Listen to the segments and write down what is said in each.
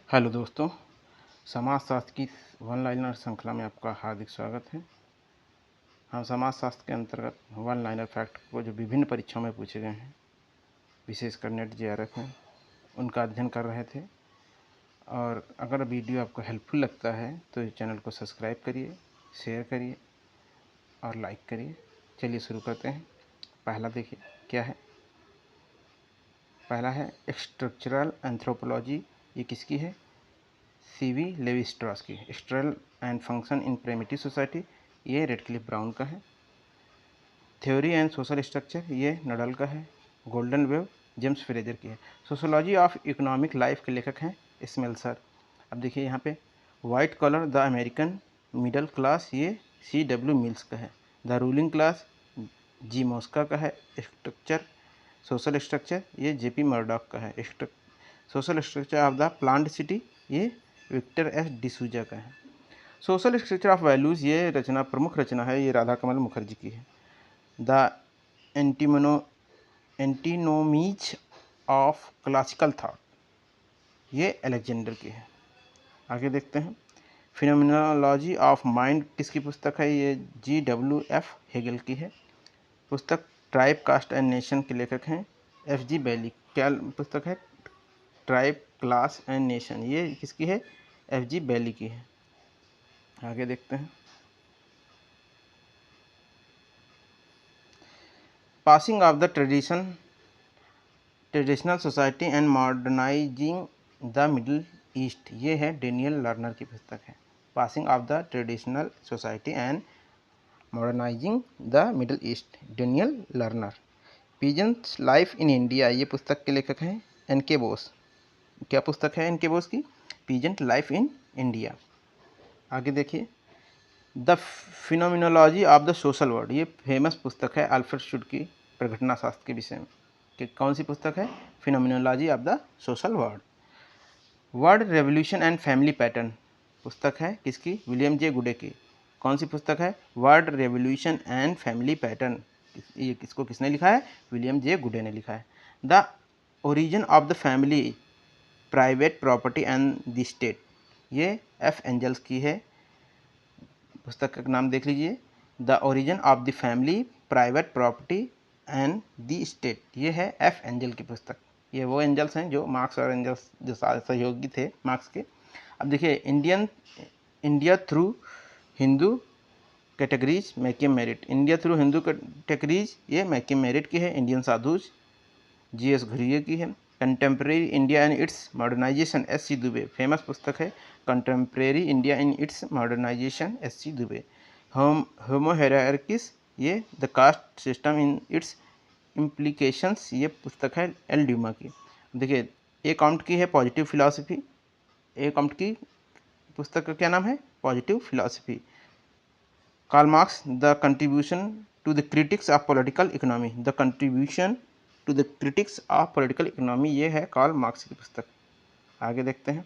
Hello दोस्तों, समाजशास्त्र की वन लाइनर श्रृंखला में आपका हार्दिक स्वागत है। हम समाजशास्त्र के अंतर्गत वन लाइनर फैक्ट को जो विभिन्न परीक्षाओं में पूछे गए हैं, विशेषकर नेट जेआरएफ में, उनका अध्ययन कर रहे थे। और अगर वीडियो आपको हेल्पफुल लगता है तो इस चैनल को सब्सक्राइब करिए, शेयर करिए और लाइक करिए। चलिए शुरू करते हैं। पहला देखिए क्या है। पहला है स्ट्रक्चरल एंथ्रोपोलॉजी। ये किसकी है? सीवी लेवी स्ट्रॉस की। Structure and function in primitive society, ये रेडक्लिफ ब्राउन का है। थ्योरी एंड सोशल स्ट्रक्चर, ये नडल का है। गोल्डन वेव जेम्स फ्रेजर की है। सोशोलॉजी ऑफ इकोनॉमिक लाइफ के लेखक हैं स्मेल्सर। अब देखिए यहाँ पे white collar the American middle class, ये C.W. मिल्स का है। The ruling class G Mosca का है। स्ट्रक्चर सोशल स्ट्रक्चर, ये JP मर्डॉक का है। Social structure of the plant city, ये विक्टर एस डिसूजा का है। सोशल स्ट्रक्चर ऑफ वैल्यूज़, ये रचना प्रमुख रचना है, ये राधा कमल मुखर्जी की है। द एंटीनोमीज ऑफ क्लासिकल थॉट, ये अलेक्जेंडर की है। आगे देखते हैं। फिनोमिनोलॉजी ऑफ माइंड किसकी पुस्तक है? ये GWF हेगल की है। पुस्तक ट्राइब कास्ट एंड नेशन के लेखक हैं FG बैली। क्या पुस्तक है? ट्राइब क्लास एंड नेशन, ये किसकी है? FG बैली की है। आगे देखते हैं। Passing of the traditional society and modernising the middle east, ये है डेनियल लर्नर की पुस्तक है। Passing of the traditional society and modernising the middle east, Daniel learner. Peasants life in India, ये पुस्तक के लेखक हैं NK बोस। क्या पुस्तक है NK बोस की? Peasant life in India. आगे देखिए। The phenomenology of the social world, ये फेमस पुस्तक है अल्फ्रेड शुड की, प्रघटना शास्त्र के विषय में। कि कौन सी पुस्तक है? Phenomenology of the social world. World revolution and family pattern, पुस्तक है किसकी? विलियम जे गुडे की। कौन सी पुस्तक है? World revolution and family pattern, ये किसको किसने लिखा है? विलियम जे गुडे ने लिखा है। The origin of the family, private property and the state, ये F एंजल्स की है। पुस्तक का नाम देख लीजिए, the origin of the family, private property and the state, ये है F एंजल की पुस्तक। ये वो एंजल्स हैं जो मार्क्स और एंजल्स जो सहयोगी थे मार्क्स के। अब देखिए India through Hindu categories McKim Marriott, India through Hindu categories, ये मैकिम मेरिट की है। इंडियन साधुज GS घुरिये की है। Contemporary India and its modernization SC Dube, famous पुस्तक है contemporary India in its modernization SC Dube. Homo hierarchies, ये the caste system in its implications, ये पुस्तक है L ड्यूमा की। देखिए ए काउंट की है पॉजिटिव फिलॉसफी, ए काउंट की पुस्तक का क्या नाम है? Positive philosophy. Karl Marx, the contribution to the critics of political economy, the contribution to the critics of political economy, ये है कार्ल मार्क्स की पुस्तक। आगे देखते हैं।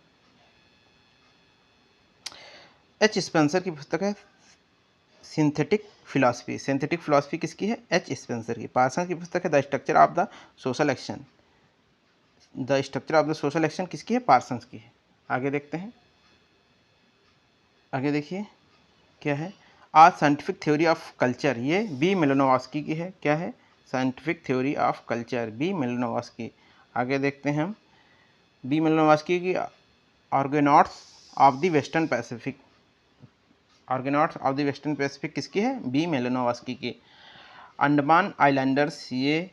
H स्पेंसर की पुस्तक है सिंथेटिक फिलॉसफी। सिंथेटिक फिलॉसफी किसकी है? H स्पेंसर की। पार्सन की पुस्तक है the structure of the social action, the structure of the social action किसकी है? पार्सन्स की है। आगे देखते हैं। आगे देखिए क्या है। आज साइंटिफिक थ्योरी ऑफ कल्चर, ये B मेलानोव्स्की की है। क्या है? Scientific theory of culture, B Malinowski. आगे देखते हैं हम B मेलानोव्स्की की Argonauts of the Western Pacific, Argonauts of the Western Pacific किसकी है? B मेलानोव्स्की की। अंडमान आइलैंडर्स, ये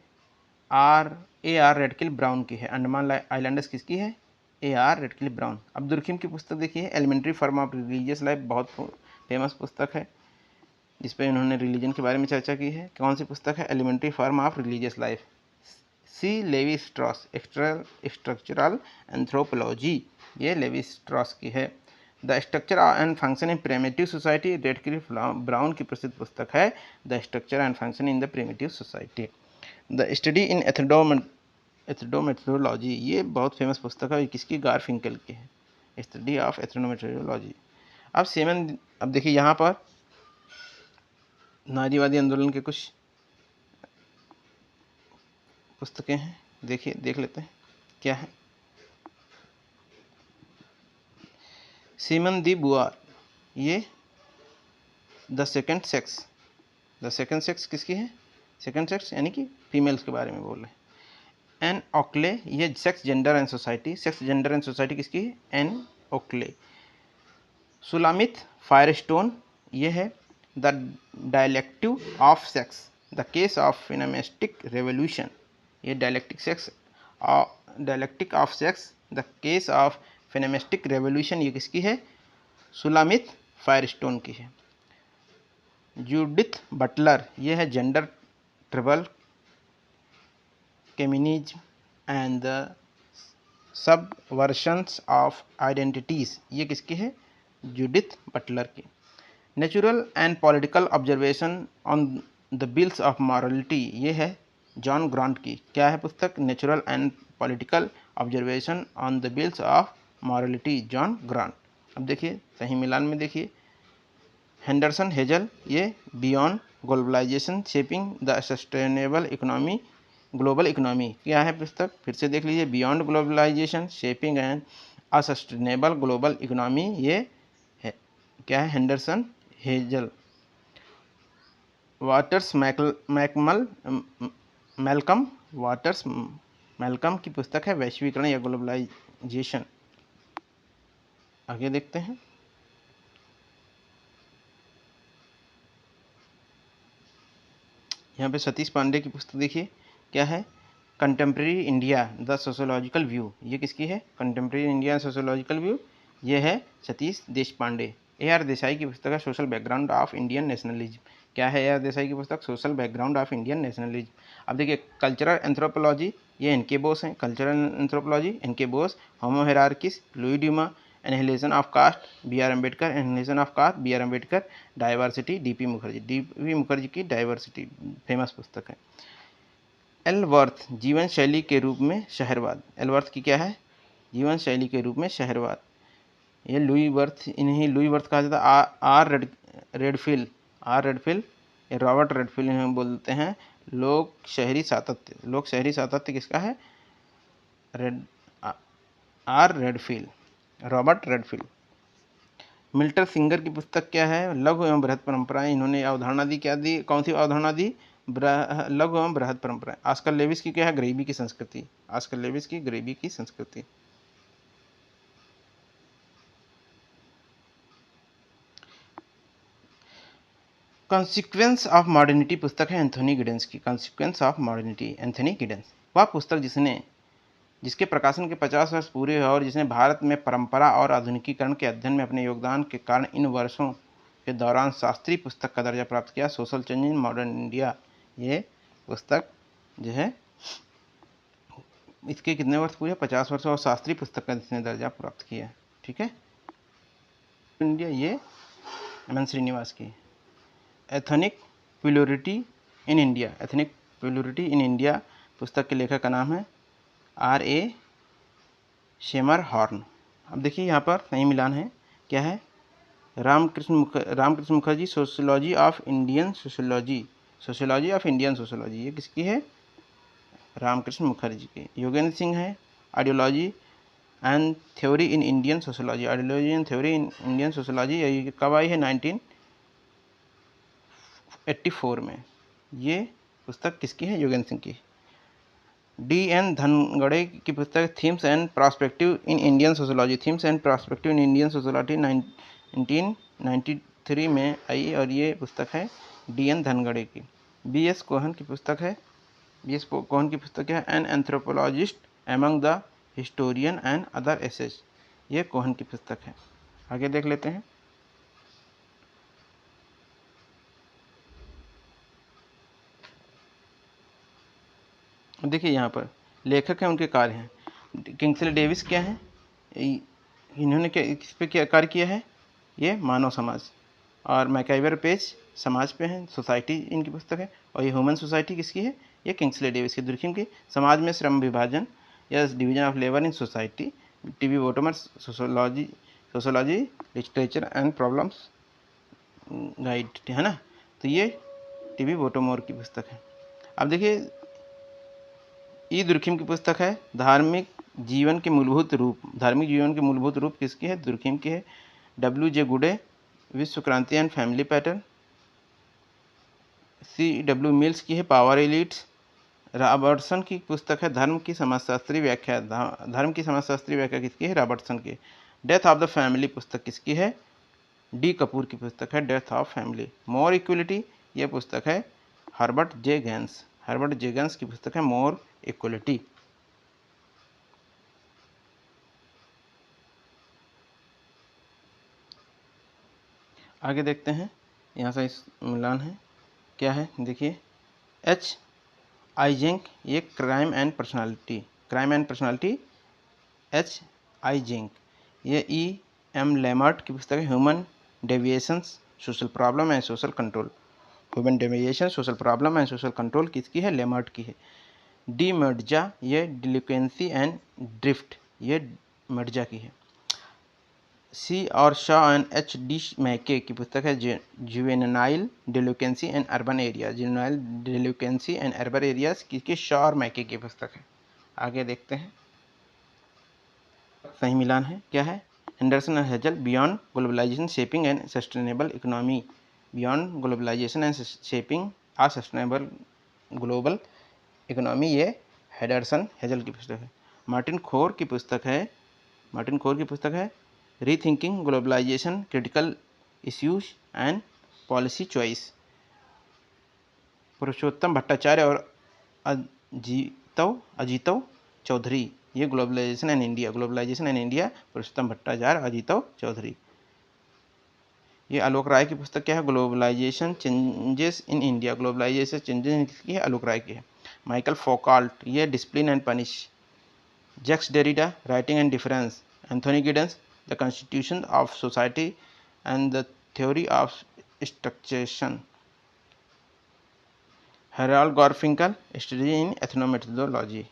AR रेडक्लिफ ब्राउन की है। अंडमान आइलैंडर्स किसकी है? AR Radcliffe Brown. Abdul Rahim की पुस्तक देखिए elementary form of religious life, बहुत फेमस पुस्तक है जिस पर इन्होंने रिलीजन के बारे में चर्चा की है। कौन सी पुस्तक है? Elementary form of religious life, C Levi Strauss. Structural anthropology, ये लेवी स्ट्रॉस की है। The structure and function in primitive society, Radcliffe Brown की प्रसिद्ध पुस्तक है the structure and function in the primitive society. The study in ethnomethodology, ये बहुत famous पुस्तक है, किसकी? गारफिंकल की है। Study of ethnomethodology. अब देखिए यहाँ पर नारीवादी आंदोलन के कुछ पुस्तकें हैं, देख लेते हैं क्या है। सिमन दी बुआर, ये the second sex, the second sex किसकी है? सेकंड सेक्स यानी कि फीमेल्स के बारे में बोल रहे हैं। एन ओक्ले, ये sex gender and society, sex gender and society किसकी है? Ann Oakley. सुलामित फायरस्टोन, ये है the dialectic of sex, the case of feminist revolution, ये dialectic of sex the case of feminist revolution, ये किसकी है? सुलामित Firestone की है। जूडिथ बटलर, ये है gender trouble feminism and the subversions of identities, ये किसकी है? जूडिथ बटलर की। Natural and political observation on the bills of mortality, ये है जॉन ग्रांट की। क्या है पुस्तक? Natural and political observation on the bills of mortality, John Graunt. अब देखिए सही मिलान में देखिए, हेंडरसन हेजल, ये beyond globalisation shaping the sustainable economy, global economy, क्या है पुस्तक? फिर से देख लीजिए, beyond globalisation shaping and a sustainable global economy, ये है क्या है? Henderson Hazel. Waters Malcolm Waters Malcolm की पुस्तक है वैश्वीकरण या ग्लोबलाइजेशन। आगे देखते हैं। यहाँ पे सतीश पांडे की पुस्तक देखिए, क्या है? Contemporary India the sociological view, ये किसकी है? कंटेम्प्रेरी इंडिया सोशोलॉजिकल व्यू, ये है सतीश देशपांडे। A.R. देसाई की पुस्तक है social background of Indian nationalism, क्या है A.R. देसाई की पुस्तक? Social background of Indian nationalism. अब देखिए कल्चरल एंथ्रोपोलॉजी, ये एन के बोस हैं, cultural anthropology N K Bose. Homo hierarchicus, Louis Dumont. Annihilation of caste, B.R. Ambedkar, annihilation of caste, B.R. Ambedkar. Diversity, D.P. Mukherjee, D.P. Mukherjee की diversity famous पुस्तक है। एलवर्थ, जीवन शैली के रूप में शहरवाद, एलवर्थ की क्या है? जीवन शैली के रूप में शहरवाद, ये लुई वर्थ, इन्हें लुई वर्थ कहा जाता है। रेडफील्ड, ये रॉबर्ट रेडफील्ड इन्हें बोलते हैं लोक शहरी सातत्य, लोक शहरी सातत्य किसका है? Redfield, Robert Redfield. Milton singer की पुस्तक क्या है? लघु एवं बृहद परंपराएं, इन्होंने अवधारणा दी, क्या दी? कौन सी अवधारणा दी? लघु एवं बृहद परंपराएं। ऑस्कर लेविस की क्या है? गरीबी की संस्कृति, ऑस्कर लेविस की गरीबी की संस्कृति। कॉन्सिक्वेंस ऑफ मॉडर्निटी पुस्तक है एंथोनी गिडेंस की, consequence of modernity, Anthony Giddens. वह पुस्तक जिसके प्रकाशन के 50 वर्ष पूरे हुए और जिसने भारत में परंपरा और आधुनिकीकरण के अध्ययन में अपने योगदान के कारण इन वर्षों के दौरान शास्त्रीय पुस्तक का दर्जा प्राप्त किया, social change in modern India, ये पुस्तक जो है इसके कितने वर्ष पूरे? 50 वर्ष, और शास्त्रीय पुस्तक का जिसने दर्जा प्राप्त किया। ठीक है, इंडिया, ये एम श्रीनिवास की। Ethnic plurality in India, ethnic plurality in India पुस्तक के लेखक का नाम है R.A. शेमरहॉर्न। अब देखिए यहाँ पर सही मिलान है, क्या है? Ramkrishna Mukherjee, sociology of Indian sociology, sociology of Indian sociology, ये किसकी है? रामकृष्ण मुखर्जी की। योगेंद्र सिंह है ideology and theory in Indian sociology, ideology and theory in Indian sociology, ये कब आई है? 1984 में। ये पुस्तक किसकी है? योगेंद्र सिंह की। D.N. धनगड़े की पुस्तक themes and prospective in Indian sociology, themes and prospective in Indian sociology 1993 में आई, और ये पुस्तक है D.N. धनगड़े की। B.S. कोहन की पुस्तक है, B.S. कोहन की पुस्तक है an anthropologist among the historian and other essays, ये कोहन की पुस्तक है। आगे देख लेते हैं। देखिए यहाँ पर लेखक हैं, उनके कार्य हैं। किंग्सले डेविस क्या है? इन्होंने क्या किस पे क्या कार्य किया है? ये मानव समाज। और मैकाइवर पेज समाज पे है, सोसाइटी इनकी पुस्तक है। और ये ह्यूमन सोसाइटी किसकी है? ये किंग्सले डेविस की। दुर्खिम की समाज में श्रम विभाजन या division of labour in society, TB. Bottomore sociology literature and problems guide, है ना? तो ये टी.बी. वोटोमोर की पुस्तक है। अब देखिए ई दुर्खिम की पुस्तक है धार्मिक जीवन के मूलभूत रूप, धार्मिक जीवन के मूलभूत रूप किसकी है? दुर्खिम की है। W.J. गुडे, विश्व क्रांति and family pattern. C.W. Mills की है पावर एलिट्स। रॉबर्टसन की पुस्तक है धर्म की समाजशास्त्री व्याख्या। धर्म की समाजशास्त्री व्याख्या किसकी है? रॉबर्टसन की। डेथ ऑफ द फैमिली पुस्तक किसकी है? डी कपूर की पुस्तक है death of family. More equality, यह पुस्तक है हर्बर्ट जे गेंस। हर्बर्ट जे गेंस की पुस्तक है मोर इक्वलिटी। आगे देखते हैं, यहाँ से इस मिलान है क्या है देखिए। एच आइजेंक, ये crime and personality. H Eysenck. ये E.M. लेमर्ट की पुस्तक है human deviations, social problem and social control. Human deviation, social problem and social control किसकी है? लेमर्ट की है। डी मर्जा, ये डिलिक्वेंसी एंड ड्रिफ्ट, ये मर्जा की है। सी और शॉ एंड H. डी मैके की पुस्तक है juvenile delinquency and urban area. Juvenile delinquency and urban areas किसकी? शॉ और मैके की पुस्तक है। आगे देखते हैं, सही मिलान है क्या है। Anderson and Hazel, beyond globalisation shaping and sustainable economy. Beyond globalization and shaping a sustainable global economy, ये हेडरसन हेजल की पुस्तक है। मार्टिन खोर की पुस्तक है rethinking globalization, critical issues and policy choice. Purushottam Bhattacharya और अजीतव चौधरी, ये globalization and India, Purushottam Bhattacharya, Ajitava Chaudhary. ये आलोक राय की पुस्तक क्या है? Globalization changes in India. Globalization changes की है? आलोक राय की है। माइकल फोकाल्ट, ये discipline and punish. Jacques Derrida, writing and difference. Anthony Giddens, the constitution of society and the theory of structuration. Harold Garfinkel, study in ethnomethodology.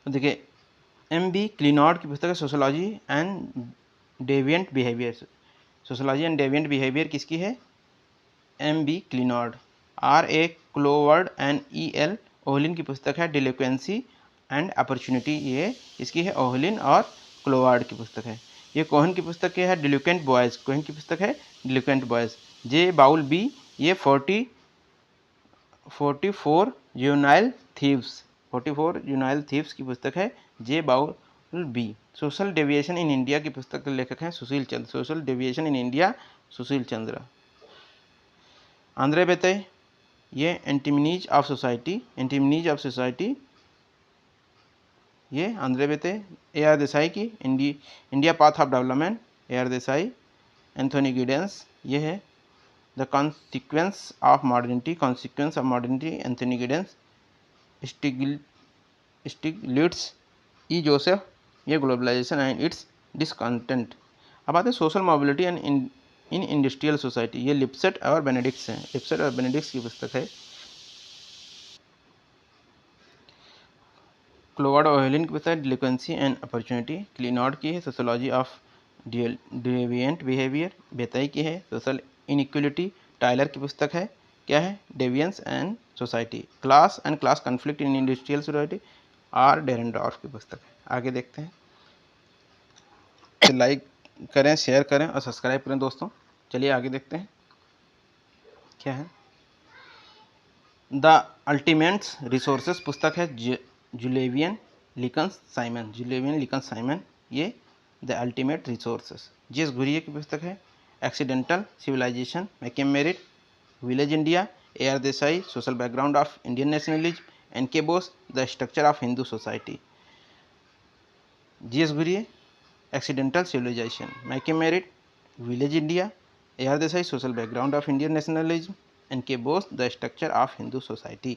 देखिए M.B. Clinard की पुस्तक है sociology and deviant behaviour. Sociology and deviant behaviour किसकी है? M.B. क्लिनॉर्ड। R.A. क्लोवर्ड and E.L. Ohlin की पुस्तक है delinquency and opportunity, ये इसकी है ओहलिन और क्लोवर्ड की पुस्तक है। ये कोहन की पुस्तक क्या है? Delinquent boys. कोहन की पुस्तक है delinquent boys. J Bowlby, ये 44 जुवेनाइल थीव्स की पुस्तक है J Bowlby. Social deviation in India की पुस्तक के लेखक हैं Sushil Chandra. Social deviation in India, Sushil Chandra. Andre Beteille, ये एंटीमीनीज ऑफ सोसाइटी, ये आंद्रे बेते। A.R. देसाई की India path of development, A.R. Desai. Anthony Giddens, ये है the consequence of modernity, Anthony Giddens. Stiglitz, E. Joseph, ये ग्लोबलाइजेशन एंड इट्स डिसकंटेंट। अब आते हैं social mobility and in industrial society, ये Lipset और बेनेडिक्ट्स हैं। लिप्सेट और बेनेडिक्ट्स की पुस्तक है। क्लोवर्ड ओहेलिन की पुस्तक है डिलिक्वेंसी एंड अपॉर्चुनिटी। क्लिनॉर्ड की है सोशोलॉजी ऑफ डेविएंट बिहेवियर। बेताई की है सोशल इनइक्वलिटी। टाइलर की पुस्तक है क्या है? Deviance and society. Class and class conflict in industrial society, R. Dahrendorf की पुस्तक है। आगे देखते हैं, लाइक करें, शेयर करें और सब्सक्राइब करें दोस्तों। चलिए आगे देखते हैं क्या है। द अल्टीमेट्स रिसोर्सेस पुस्तक है जुलेवियन लिकन्स साइमन, ये the ultimate resources. G.S. Ghurye की पुस्तक है accidental civilization, McKim Marriott, village India. A.R. Desai, social background of Indian nationalism. N.K. Bose, the structure of Hindu society. G.S. Ghurye, accidental civilization. McKim Marriott, village India. A.R. Desai, social background of Indian nationalism. N.K. Bose, the structure of Hindu society.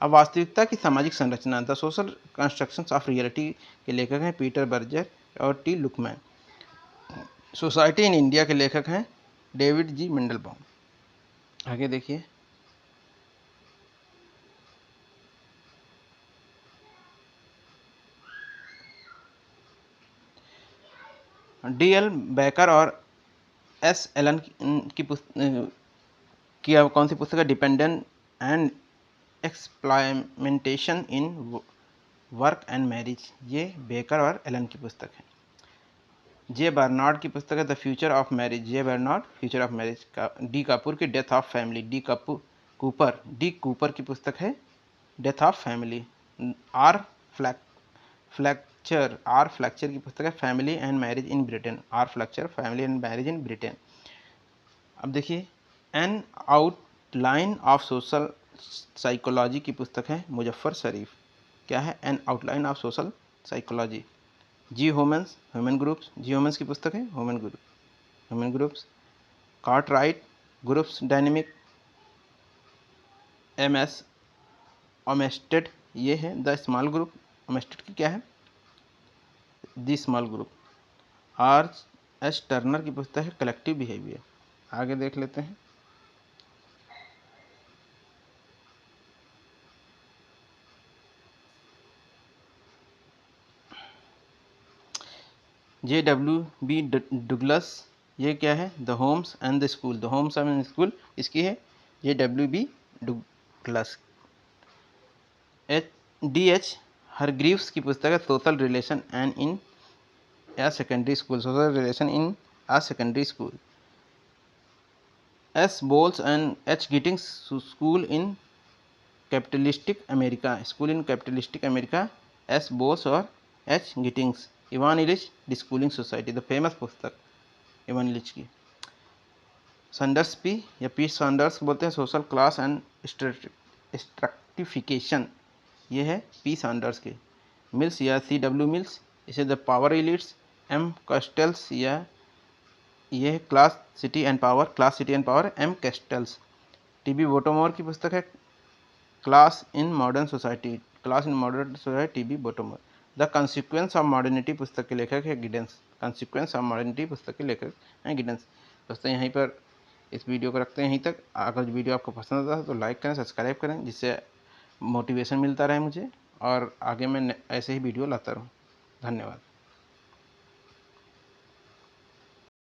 अब वास्तविकता की सामाजिक संरचना, the social constructions of reality के लेखक हैं Peter Berger और T. Luckmann. Society in India के लेखक हैं डेविड जी मेंडलबॉम। आगे देखिए, D.L. बेकर और S. एलन की कौन सी पुस्तक है? Dependent and exploitation in work and marriage, ये बेकर और एलन की पुस्तक है। जे बर्नार्ड की पुस्तक है the future of marriage, J Bernard future of marriage का। डी कपूर की death of family, D Cooper की पुस्तक है death of family. R Fletcher की पुस्तक है family and marriage in Britain, R Fletcher family and marriage in Britain. अब देखिए an outline of social psychology की पुस्तक है मुजफ्फर शरीफ। क्या है? An outline of social psychology. G Homans, human groups, G Homans की पुस्तक है human groups. Cartwright groups dynamic, M S Olmsted, ये है द स्मॉल ग्रुप। ओमेस्टेड की क्या है? The small group. R S Turner की पुस्तक है कलेक्टिव बिहेवियर। आगे देख लेते हैं। जे डब्ल्यू बी डुगलस, ये क्या है? The homes and the school, the homes and school इसकी है J W B Douglas. H Hargreaves की पुस्तक है social relation and in a secondary school, social relation in a secondary school. S Bowles and H गिटिंग्स, school in capitalistic America, school in capitalistic America, S Bowles और H गिटिंग्स। Ivan Illich deschooling society, the famous पुस्तक Ivan Illich की। Saunders P या P Sanders बोलते हैं social class and स्ट्रक्टिफिकेशन, ये है पी सैंडर्स के। मिल्स या सी डब्ल्यू मिल्स, इसे the power elites. M Castells, या ये है class city and power, M Castells. TB Bottomore की पुस्तक है class in modern society, TB Bottomore. The consequence of modernity पुस्तक के लेखक है गिडेंस, कॉन्सिक्वेंस ऑफ मॉडर्निटी पुस्तक के लेखक हैं गिडेंस। दोस्तों यहीं पर इस वीडियो को रखते हैं यहीं तक। अगर वीडियो आपको पसंद आता है तो लाइक करें, सब्सक्राइब करें, जिससे मोटिवेशन मिलता रहे मुझे और आगे मैं ऐसे ही वीडियो लाता रहूँ। धन्यवाद।